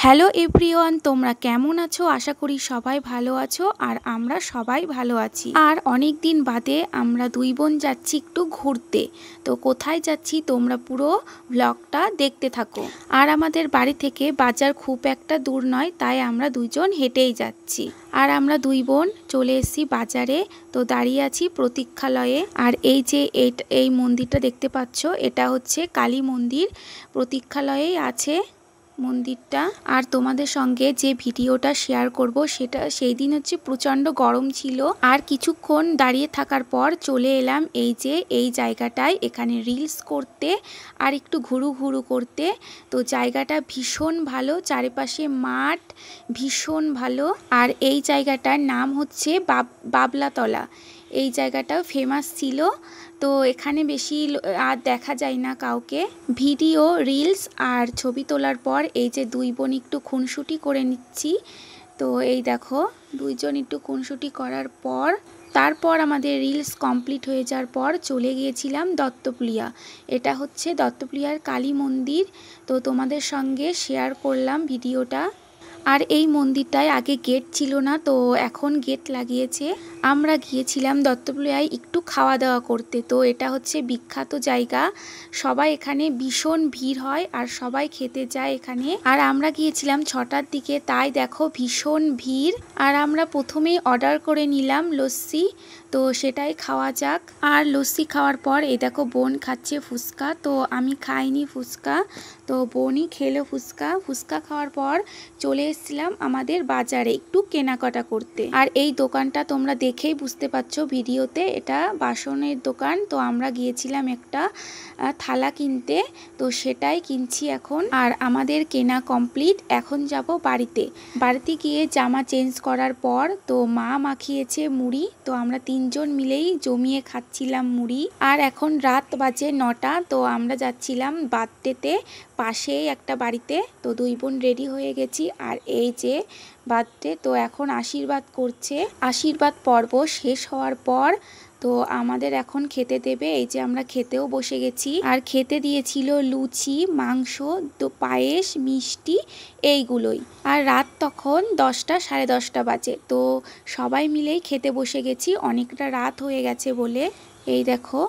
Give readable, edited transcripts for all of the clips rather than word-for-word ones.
Hello everyone, তোমরা কেমন আছো? আশা করি সবাই ভালো আছো আর আমরা সবাই ভালো আছি। আর অনেক দিন বাদে আমরা দুই বোন যাচ্ছি একটু ঘুরতে। তো কোথায় যাচ্ছি তোমরা পুরো ব্লগটা দেখতে থাকো। আর আমাদের বাড়ি থেকে বাজার খুব একটা দূর নয়, তাই আমরা দুইজন হেঁটেই যাচ্ছি। আর আমরা দুই বোন চলে এসেছি বাজারে। তো দাঁড়িয়ে আছি প্রতীক্ষালয়ে। আর এই যে এই মন্দিরটা দেখতে পাচ্ছ, এটা হচ্ছে কালী মন্দির। প্রতীক্ষালয়েই আছে মন্দিরটা। আর তোমাদের সঙ্গে যে ভিডিওটা শেয়ার করব সেটা সেই দিন হচ্ছে প্রচণ্ড গরম ছিল। আর কিছুক্ষণ দাঁড়িয়ে থাকার পর চলে এলাম এই জায়গাটায়, এখানে রিলস করতে আর একটু ঘুরু করতে। তো জায়গাটা ভীষণ ভালো, চারিপাশে মাঠ, ভীষণ ভালো। আর এই জায়গাটার নাম হচ্ছে বাবলাতলা। এই জায়গাটাও ফেমাস ছিল। তো এখানে বেশি আর দেখা যায় না কাউকে। ভিডিও, রিলস আর ছবি তোলার পর এই যে দুই বোন একটু খুনসুটি করে নিচ্ছি। তো এই দেখো, দুইজন একটু খুনসুটি করার পর তারপর আমাদের রিলস কমপ্লিট হয়ে যাওয়ার পর চলে গিয়েছিলাম দত্তপুলিয়া। এটা হচ্ছে দত্তপুলিয়ার কালী মন্দির। তো তোমাদের সঙ্গে শেয়ার করলাম ভিডিওটা। আর এই মন্দিরটায় আগে গেট ছিল না, তো এখন গেট লাগিয়েছে। আমরা গিয়েছিলাম দত্তপুলিয়ায় একটু খাওয়া দাওয়া করতে। তো এটা হচ্ছে বিখ্যাত জায়গা, সবাই এখানে ভীষণ ভিড় হয় আর সবাই খেতে যায় এখানে। আর আমরা গিয়েছিলাম 6টার দিকে, তাই দেখো ভীষণ ভিড়। আর আমরা প্রথমেই অর্ডার করে নিলাম লস্যি, তো সেটাই খাওয়া যাক। আর লস্যি খাওয়ার পর এই দেখো বোন খাচ্ছে ফুচকা। তো আমি খাইনি ফুচকা, তো বোনই খেলো ফুচকা খাওয়ার পর চলে এসেছিলাম আমাদের বাজারে একটু কেনাকাটা করতে। আর এই দোকানটা তোমরা দেখেই বুঝতে পারছো ভিডিওতে, এটা বাসনের দোকান। তো আমরা গিয়েছিলাম একটা থালা কিনতে, তো সেটাই কিনছি এখন। আর আমাদের কেনা কমপ্লিট, এখন যাব বাড়িতে গিয়ে জামা চেঞ্জ করার পর তো মা মাখিয়েছে মুড়ি। তো আমরা তিনজন মিলেই জমিয়ে খাচ্ছিলাম মুড়ি। আর এখন রাত বাজে 9টা। তো আমরা যাচ্ছিলাম বার্থডেতে, পাশেই একটা বাড়িতে। তো দুই বোন রেডি হয়ে গেছি। আর এই যে বার্থডে, তো এখন আশীর্বাদ করছে। আশীর্বাদ পর্ব শেষ হওয়ার পর তো আমাদের এখন খেতে দেবে। এই যে আমরা খেতেও বসে গেছি। আর খেতে দিয়েছিল লুচি, মাংস, পায়েস, মিষ্টি, এইগুলোই। আর রাত তখন 10টা, সাড়ে 10টা বাজে। তো সবাই মিলেই খেতে বসে গেছি, অনেকটা রাত হয়ে গেছে বলে। এই দেখো,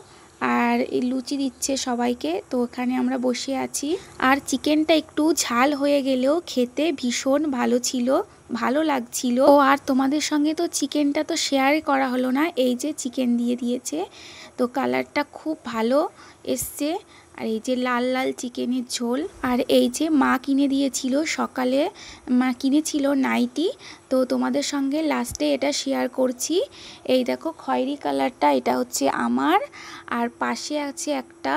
আর এই লুচি দিচ্ছে সবাইকে। তো ওখানে আমরা বসে আছি। আর চিকেনটা একটু ঝাল হয়ে গেলেও খেতে ভীষণ ভালো ছিল, ভালো লাগছিল। ও আর তোমাদের সঙ্গে তো চিকেনটা তো শেয়ারই করা হলো না। এই যে চিকেন দিয়ে দিয়েছে, তো কালারটা খুব ভালো এসছে। আর এই যে লাল লাল চিকেনের ঝোল। আর এই যে মা কিনে দিয়েছিল সকালে, মা কিনেছিল নাইটি। তো তোমাদের সঙ্গে লাস্টে এটা শেয়ার করছি। এই দেখো খয়েরি কালারটা, এটা হচ্ছে আমার। আর পাশে আছে একটা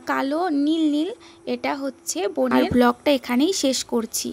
কালো নীল, এটা হচ্ছে বোনের। ব্লগটা এখানেই শেষ করছি।